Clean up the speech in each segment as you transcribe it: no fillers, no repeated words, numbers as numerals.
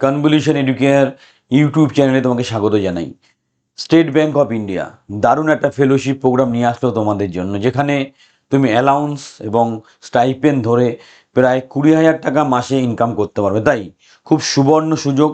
Convolution educare YouTube চ্যানেলে তোমাকে স্বাগত জানাই। স্টেট ব্যাংক অফ ইন্ডিয়া দারুণ একটা ফেলোশিপ প্রোগ্রাম নিয়ে আসলো তোমাদের জন্য, যেখানে তুমি অ্যালাউন্স এবং স্টাইপেন ধরে প্রায় 20,000 টাকা মাসে ইনকাম করতে পারবে। তাই খুব সুবর্ণ সুযোগ।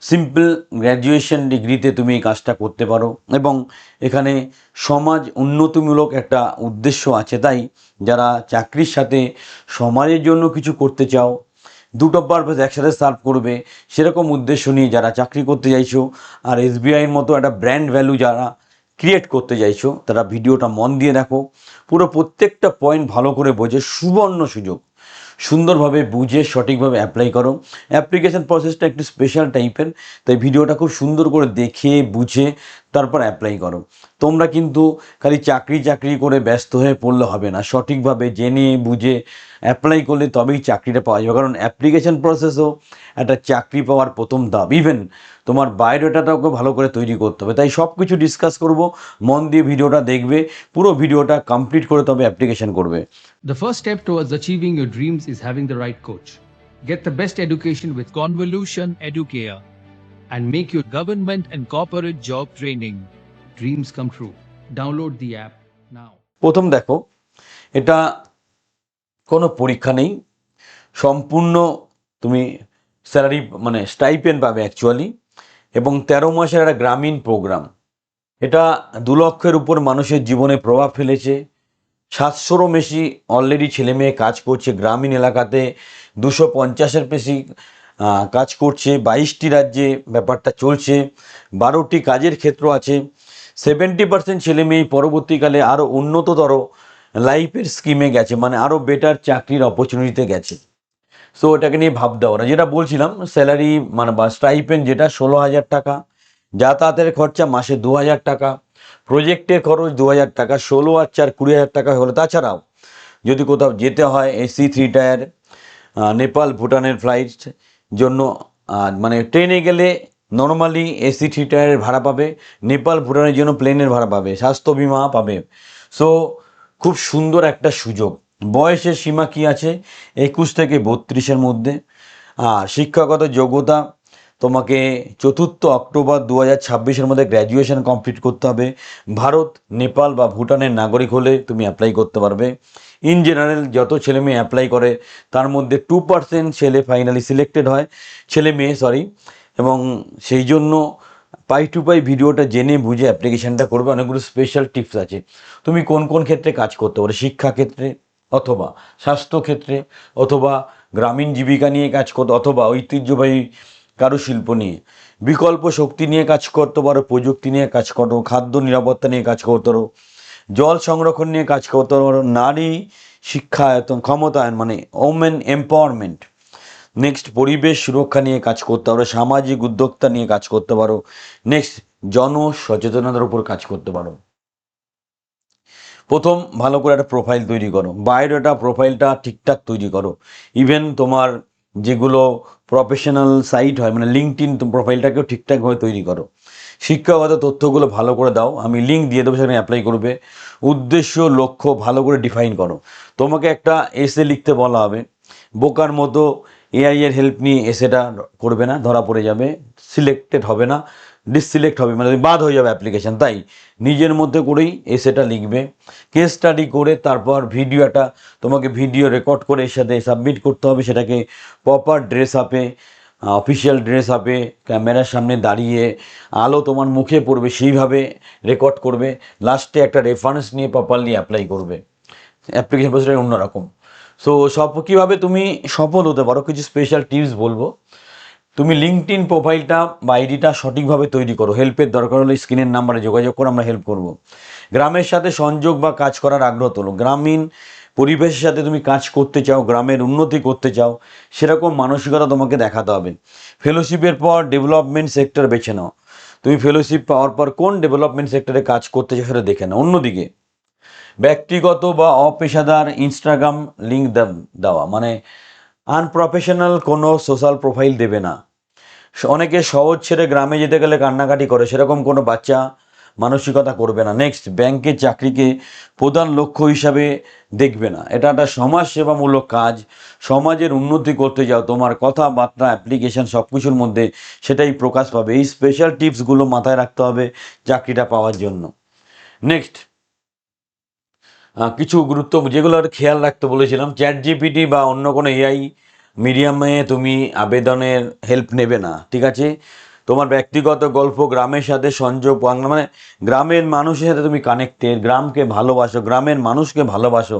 সিম্পল গ্র্যাজুয়েশন ডিগ্রিতে তুমি এই কাজটা করতে পারো এবং এখানে সমাজ উন্নতিমূলক একটা উদ্দেশ্য আছে। তাই যারা চাকরির সাথে সমাজের জন্য কিছু করতে চাও, দুটো পারপাস একসাথে সার্ভ করবে, সেরকম উদ্দেশ্য নিয়ে যারা চাকরি করতে চাইছো আর এসবিআইয়ের মতো একটা ব্র্যান্ড ভ্যালু যারা ক্রিয়েট করতে চাইছো, তারা ভিডিওটা মন দিয়ে দেখো। পুরো প্রত্যেকটা পয়েন্ট ভালো করে বোঝে, সুবর্ণ সুযোগ। সুন্দরভাবে বুঝে সঠিকভাবে অ্যাপ্লাই করো। অ্যাপ্লিকেশন প্রসেসটা একটু স্পেশাল টাইপের, তাই ভিডিওটা খুব সুন্দর করে দেখে বুঝে তারপর অ্যাপ্লাই করো। তোমরা কিন্তু খালি চাকরি করে ব্যস্ত হয়ে পড়লে হবে না, সঠিকভাবে জেনে বুঝে অ্যাপ্লাই করলে তবেই চাকরিটা পাওয়া যাবে। কারণ অ্যাপ্লিকেশন প্রসেসও একটা চাকরি পাওয়ার প্রথম ধাপ। ইভেন তোমার বায়োডাটাটাকে ভালো করে তৈরি করতে হবে। তাই সব কিছু ডিসকাস করব, মন দিয়ে ভিডিওটা দেখবে, পুরো ভিডিওটা কমপ্লিট করে তবে অ্যাপ্লিকেশন করবে। The first step towards achieving your dreams is having the right coach. Get the best education with Convolution Educare. and make your government and corporate job training dreams come true. Download the app now. প্রথম দেখো, এটা কোনো পরীক্ষা নেই, সম্পূর্ণ তুমি salary মানে stipend পাবে অ্যাকচুয়ালি, এবং 13 মাসের একটা গ্রামীণ প্রোগ্রাম। এটা 2 লক্ষের উপর মানুষের জীবনে প্রভাব ফেলেছে। 700রও বেশি অলরেডি ছেলে মেয়ে কাজ করছে গ্রামীণ এলাকাতে, 250-এর বেশি কাজ করছে, 22টি রাজ্যে ব্যাপারটা চলছে, 12টি কাজের ক্ষেত্র আছে। 70% ছেলে মেয়ে পরবর্তীকালে আরও উন্নততর লাইফের স্কিমে গেছে, মানে আরও বেটার চাকরির অপরচুনিটিতে গেছে। সো এটাকে নিয়ে ভাবতে হবে না। যেটা বলছিলাম, স্যালারি মানে বা স্টাইপেন্ড যেটা 16,000 টাকা, যাতায়াতের খরচা মাসে 2,000 টাকা, প্রজেক্টের খরচ 2,000 টাকা, 16 আর 4 20,000 টাকা হলো। তাছাড়াও যদি কোথাও যেতে হয় এসি 3 টায়ার, নেপাল ভুটানের ফ্লাইট জন্য, মানে ট্রেনে গেলে নর্মালি এসি 3 টায়ারের ভাড়া পাবে, নেপাল ভুটানের জন্য প্লেনের ভাড়া পাবে, স্বাস্থ্য বিমা পাবে। সো খুব সুন্দর একটা সুযোগ। বয়সের সীমা কি আছে? 21 থেকে 32-এর মধ্যে। আর শিক্ষাগত যোগ্যতা তোমাকে 4 অক্টোবর 2026-এর মধ্যে গ্র্যাজুয়েশন কমপ্লিট করতে হবে। ভারত, নেপাল বা ভুটানের নাগরিক হলে তুমি অ্যাপ্লাই করতে পারবে। ইন জেনারেল যত ছেলে মেয়ে অ্যাপ্লাই করে তার মধ্যে 2% ছেলে ফাইনালি সিলেক্টেড হয়, ছেলে মেয়ে সরি। এবং সেই জন্য পাই টু পাই ভিডিওটা জেনে বুঝে অ্যাপ্লিকেশানটা করবে। অনেকগুলো স্পেশাল টিপস আছে। তুমি কোন কোন ক্ষেত্রে কাজ করতে পারো, শিক্ষা ক্ষেত্রে অথবা স্বাস্থ্য ক্ষেত্রে অথবা গ্রামীণ জীবিকা নিয়ে কাজ করতে, অথবা ঐতিহ্যবাহী কারুশিল্প নিয়ে, বিকল্প শক্তি নিয়ে কাজ করতে পারো, প্রযুক্তি নিয়ে কাজ করো, খাদ্য নিরাপত্তা নিয়ে কাজ করতে পারো, জল সংরক্ষণ নিয়ে কাজ করতে পারো, নারী শিক্ষায়তন ক্ষমতায়ন মানে ওমেন এম্পাওয়ারমেন্ট, নেক্সট পরিবেশ সুরক্ষা নিয়ে কাজ করতে পারো, সামাজিক উদ্যোক্তা নিয়ে কাজ করতে পারো, নেক্সট জন সচেতনতার উপর কাজ করতে পারো। প্রথম ভালো করে একটা প্রোফাইল তৈরি করো, বায়োডাটা প্রোফাইলটা ঠিকঠাক তৈরি করো। ইভেন তোমার যেগুলো প্রফেশনাল সাইট হয় মানে লিঙ্কডইন প্রোফাইলটাকেও ঠিকঠাকভাবে তৈরি করো। শিক্ষাগত তথ্যগুলো ভালো করে দাও, আমি লিঙ্ক দিয়ে দেবো, সেখানে অ্যাপ্লাই করবে। উদ্দেশ্য লক্ষ্য ভালো করে ডিফাইন করো। তোমাকে একটা এসে লিখতে বলা হবে, বোকার মতো এআই এর হেল্প নিয়ে এসেটা করবে না, ধরা পড়ে যাবে, সিলেক্টেড হবে না, ডিসসিলেক্ট হবে, মানে বাদ হয়ে যাবে অ্যাপ্লিকেশান। তাই নিজের মধ্যে করেই এসেটা লিখবে, কেস স্টাডি করে তারপর ভিডিওটা তোমাকে ভিডিও রেকর্ড করে এর সাথে সাবমিট করতে হবে। সেটাকে প্রপার ড্রেস আপে, অফিসিয়াল ড্রেস আপে ক্যামেরার সামনে দাঁড়িয়ে আলো তোমার মুখে পড়বে সেইভাবে রেকর্ড করবে। লাস্টে একটা রেফারেন্স নিয়ে প্রপারলি অ্যাপ্লাই করবে। অ্যাপ্লিকেশন প্রসেসটা অন্যরকম। সো সব কীভাবে তুমি সফল হতে পারো, কিছু স্পেশাল টিপস বলবো। তুমি লিঙ্কডইন প্রোফাইলটা বা আইডিটা সঠিকভাবে তৈরি করো। হেল্পের দরকার হলে স্ক্রিনের নাম্বারে যোগাযোগ করো, আমরা হেল্প করব। গ্রামের সাথে সংযোগ বা কাজ করার আগ্রহ তোলো। গ্রামীণ পরিবেশের সাথে তুমি কাজ করতে চাও, গ্রামের উন্নতি করতে চাও, সেরকম মানসিকতা তোমাকে দেখাতে হবে। ফেলোশিপের পর ডেভেলপমেন্ট সেক্টর বেছে নাও। তুমি ফেলোশিপ পাওয়ার পর কোন ডেভেলপমেন্ট সেক্টরে কাজ করতে চাও সেটা দেখে নাও। অন্যদিকে ব্যক্তিগত বা অপেশাদার ইনস্টাগ্রাম লিঙ্ক দেওয়া মানে আনপ্রফেশনাল কোনো সোশ্যাল প্রোফাইল দেবে না। অনেকে শহর ছেড়ে গ্রামে যেতে গেলে কান্নাকাটি করে, সেরকম কোনো বাচ্চা মানসিকতা করবে না। নেক্সট, ব্যাংকের চাকরিকে প্রধান লক্ষ্য হিসাবে দেখবে না। এটা একটা সমাজ সেবামূলক কাজ, সমাজের উন্নতি করতে যাও, তোমার কথাবার্তা অ্যাপ্লিকেশন সব কিছুর মধ্যে সেটাই প্রকাশ পাবে। এই স্পেশাল টিপসগুলো মাথায় রাখতে হবে চাকরিটা পাওয়ার জন্য। নেক্সট, কিছু গুরুত্ব যেগুলো আর খেয়াল রাখতে বলেছিলাম, চ্যাট জিপিটি বা অন্য কোনো এআই মিডিয়ামে তুমি আবেদনের হেল্প নেবে না, ঠিক আছে? তোমার ব্যক্তিগত গল্প, গ্রামের সাথে সংযোগ, বাংলা মানে গ্রামের মানুষের সাথে তুমি কানেক্টেড, গ্রামকে ভালোবাসো, গ্রামের মানুষকে ভালোবাসো,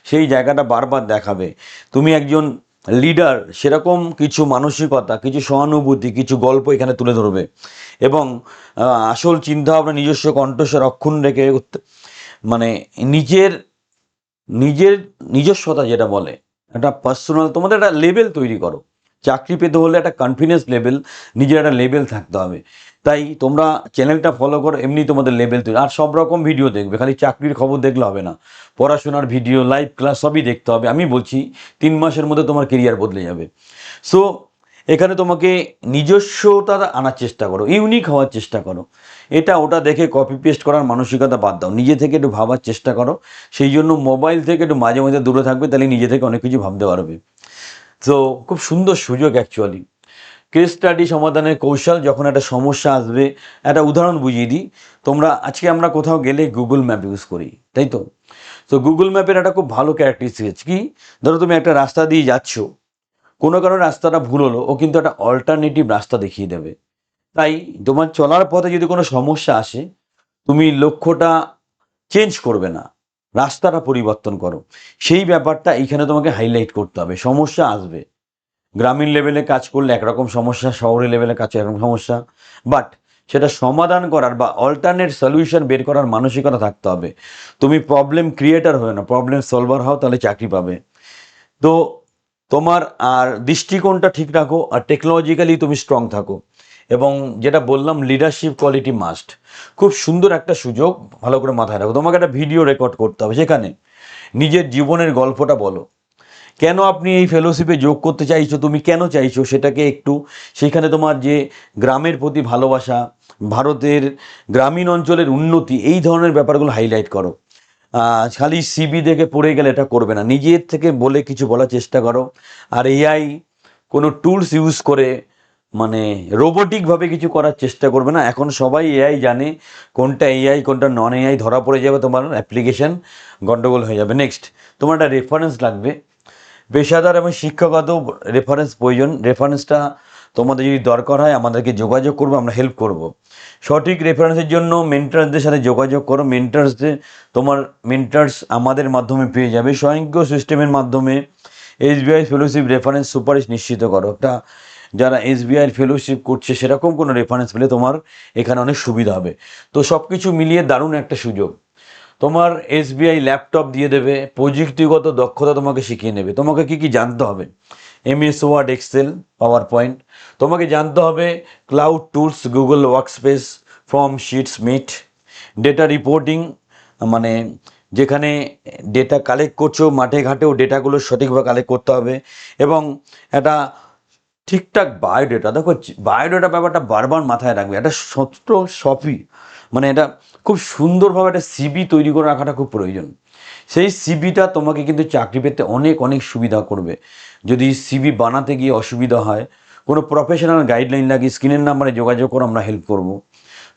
সেই জায়গাটা বারবার দেখাবে। তুমি একজন লিডার, সেরকম কিছু মানসিকতা, কিছু সহানুভূতি, কিছু গল্প এখানে তুলে ধরবে। এবং আসল চিন্তাভাবনা, নিজস্ব কণ্ঠস্বর অক্ষুণ্ণ রেখে মানে নিজের নিজের নিজস্বতা যেটা বলে, একটা পার্সোনাল তোমাদের একটা লেভেল তৈরি করো। চাকরি পেতে হলে একটা কনফিডেন্স লেভেল, নিজের একটা লেভেল থাকতে হবে। তাই তোমরা চ্যানেলটা ফলো করো, এমনি তোমাদের লেভেল তৈরি। আর সব রকম ভিডিও দেখবে, খালি চাকরির খবর দেখলে হবে না, পড়াশোনার ভিডিও, লাইভ ক্লাস সবই দেখতে হবে। আমি বলছি 3 মাসের মধ্যে তোমার কেরিয়ার বদলে যাবে। সো এখানে তোমাকে নিজস্বতা আনার চেষ্টা করো, ইউনিক হওয়ার চেষ্টা করো। এটা ওটা দেখে কপি পেস্ট করার মানসিকতা বাদ দাও, নিজে থেকে একটু ভাবার চেষ্টা করো। সেই জন্য মোবাইল থেকে একটু মাঝে মাঝে দূরে থাকবে, তাহলে নিজে থেকে অনেক কিছু ভাবতে পারবে। তো খুব সুন্দর সুযোগ অ্যাকচুয়ালি। কেস স্টাডি সমাধানের কৌশল, যখন একটা সমস্যা আসবে, একটা উদাহরণ বুঝিয়ে দিই। তোমরা আজকে আমরা কোথাও গেলে গুগল ম্যাপ ইউজ করি, তাই তো? তো গুগল ম্যাপের একটা খুব ভালো ক্যারেক্টারিস্টিক্স কি, ধরো তুমি একটা রাস্তা দিয়ে যাচ্ছ, কোনো কারণে রাস্তাটা ভুল হলো, ও কিন্তু একটা অল্টারনেটিভ রাস্তা দেখিয়ে দেবে। তাই তোমার চলার পথে যদি কোনো সমস্যা আসে, তুমি লক্ষ্যটা চেঞ্জ করবে না, রাস্তাটা পরিবর্তন করো। সেই ব্যাপারটা এইখানে তোমাকে হাইলাইট করতে হবে। সমস্যা আসবে, গ্রামীণ লেভেলে কাজ করলে একরকম সমস্যা, শহরে লেভেলে কাজ একরকম সমস্যা, বাট সেটা সমাধান করার বা অল্টারনেট সলিউশন বের করার মানসিকতা থাকতে হবে। তুমি প্রবলেম ক্রিয়েটার হয়ে না, প্রবলেম সলভার হও, তাহলে চাকরি পাবে। তো তোমার আর দৃষ্টিকোণটা ঠিক রাখো, আর টেকনোলজিক্যালি তুমি স্ট্রং থাকো। এবং যেটা বললাম, লিডারশিপ কোয়ালিটি মাস্ট। খুব সুন্দর একটা সুযোগ, ভালো করে মাথায় রাখো। তোমাকে একটা ভিডিও রেকর্ড করতে হবে, সেখানে নিজের জীবনের গল্পটা বলো। কেন আপনি এই ফেলোশিপে যোগ করতে চাইছো, তুমি কেন চাইছো সেটাকে একটু, সেখানে তোমার যে গ্রামের প্রতি ভালোবাসা, ভারতের গ্রামীণ অঞ্চলের উন্নতি, এই ধরনের ব্যাপারগুলো হাইলাইট করো। খালি সিবি দেখে পড়ে গেলে এটা করবে না, নিজের থেকে বলে কিছু বলার চেষ্টা করো। আর এআই কোনো টুলস ইউজ করে মানে রোবোটিকভাবে কিছু করার চেষ্টা করবে না। এখন সবাই এআই জানে, কোনটা এআই কোনটা নন এআই ধরা পড়ে যাবে, তোমার অ্যাপ্লিকেশন গন্ডগোল হয়ে যাবে। নেক্সট, তোমার একটা রেফারেন্স লাগবে, পেশাদার এবং শিক্ষাগত রেফারেন্স প্রয়োজন। রেফারেন্সটা তোমাদের যদি দরকার হয় আমাদেরকে যোগাযোগ করবো, আমরা হেল্প করব। সঠিক রেফারেন্সের জন্য মেন্টার্সদের সাথে যোগাযোগ করো। তোমার মেন্টার্স আমাদের মাধ্যমে পেয়ে যাবে। স্বয়ংক্রিয় সিস্টেমের মাধ্যমে এসবিআই ফেলোশিপ রেফারেন্স সুপারিশ নিশ্চিত করো। একটা যারা এসবিআই ফেলোশিপ করছে সেরকম কোনো রেফারেন্স পেলে তোমার এখানে অনেক সুবিধা হবে। তো সব কিছু মিলিয়ে দারুণ একটা সুযোগ। তোমার এসবিআই ল্যাপটপ দিয়ে দেবে, প্রযুক্তিগত দক্ষতা তোমাকে শিখিয়ে নেবে। তোমাকে কি কি জানতে হবে, MS word, Excel, PowerPoint. তোমাকে জানতে হবে cloud tools, Google Workspace, form, sheets, Meet. Data reporting, মানে যেখানে ডেটা কালেক্ট করছো মাঠে ঘাটেও ডেটাগুলো সঠিকভাবে কালেক্ট করতে হবে। এবং একটা ঠিকঠাক বায়োডেটা, দেখো বায়োডেটা ব্যাপারটা বারবার মাথায় রাখবে। একটা সত্য সফি, মানে এটা খুব সুন্দরভাবে একটা সিবি তৈরি করে রাখাটা খুব প্রয়োজন। সেই সিবিটা তোমাকে কিন্তু চাকরি পেতে অনেক অনেক সুবিধা করবে। যদি সিবি বানাতে গিয়ে অসুবিধা হয়, কোনো প্রফেশনাল গাইডলাইন লাগে, স্ক্রিনের নাম্বারে যোগাযোগ করো, আমরা হেল্প করব।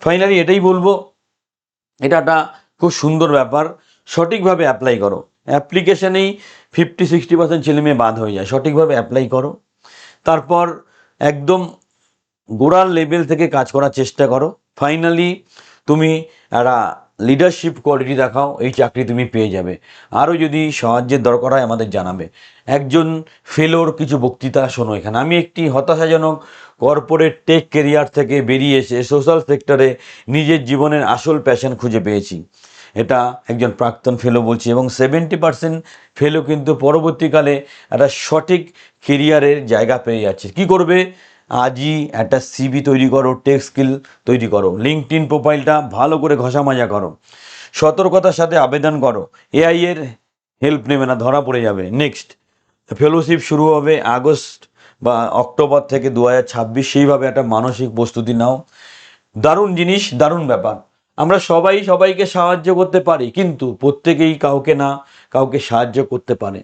ফাইনালি এটাই বলবো, এটা একটা খুব সুন্দর ব্যাপার, সঠিকভাবে অ্যাপ্লাই করো। অ্যাপ্লিকেশানেই 50-60% ছেলেমেয়ে বাদ হয়ে যায়, সঠিকভাবে অ্যাপ্লাই করো। তারপর একদম গোড়ার লেভেল থেকে কাজ করার চেষ্টা করো। ফাইনালি তুমি একটা লিডারশিপ কোয়ালিটি দেখাও, এই চাকরি তুমি পেয়ে যাবে। আরও যদি সাহায্যের দরকার হয় আমাদের জানাবে। একজন ফেলোর কিছু বক্তৃতা শোনো এখানে। আমি একটি হতাশাজনক কর্পোরেট টেক কেরিয়ার থেকে বেরিয়ে এসে সোশ্যাল সেক্টরে নিজের জীবনের আসল প্যাশন খুঁজে পেয়েছি। এটা একজন প্রাক্তন ফেলো বলছি। এবং 70% ফেলো কিন্তু পরবর্তীকালে একটা সঠিক কেরিয়ারের জায়গা পেয়ে যাচ্ছে। কি করবে, আজই একটা সিভি তৈরি করো, টেক স্কিল তৈরি করো, লিঙ্কডইন প্রোফাইলটা ভালো করে ঘষা মাজা করো, সতর্কতার সাথে আবেদন করো। এআই এর হেল্প নেবে না, ধরা পড়ে যাবে। নেক্সট, ফেলোশিপ শুরু হবে আগস্ট বা অক্টোবর থেকে 2026, সেইভাবে একটা মানসিক প্রস্তুতি নাও। দারুণ জিনিস, দারুণ ব্যাপার। আমরা সবাই সবাইকে সাহায্য করতে পারি, কিন্তু প্রত্যেকেই কাউকে না কাউকে সাহায্য করতে পারে।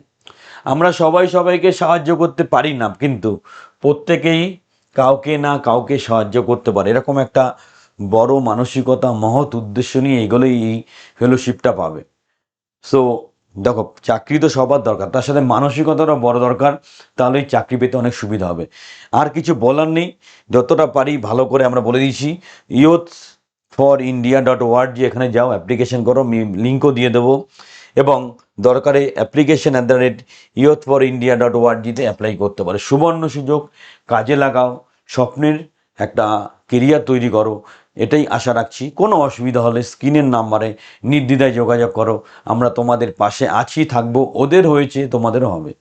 আমরা সবাই সবাইকে সাহায্য করতে পারি না, কিন্তু প্রত্যেকেই কাউকে না কাউকে সাহায্য করতে পারে। এরকম একটা বড় মানসিকতা, মহৎ উদ্দেশ্য নিয়ে এগোলেই এই ফেলোশিপটা পাবে। সো দেখো, চাকরি তো সবার দরকার, তার সাথে মানসিকতাটাও বড় দরকার, তাহলেই চাকরি পেতে অনেক সুবিধা হবে। আর কিছু বলার নেই, যতটা পারি ভালো করে আমরা বলে দিয়েছি। youth4india.org, এখানে যাও, অ্যাপ্লিকেশন করো, আমি লিঙ্কও দিয়ে দেবো, এবং দরকারে application@youth4india.org-তে অ্যাপ্লাই করতে পারো। সুবর্ণ সুযোগ, কাজে লাগাও, স্বপ্নের একটা কেরিয়ার তৈরি করো, এটাই আশা রাখছি। কোনো অসুবিধা হলে স্ক্রিনের নাম্বারে নির্দ্বিধায় যোগাযোগ করো, আমরা তোমাদের পাশে আছি, থাকবো। ওদের হয়েছে, তোমাদেরও হবে।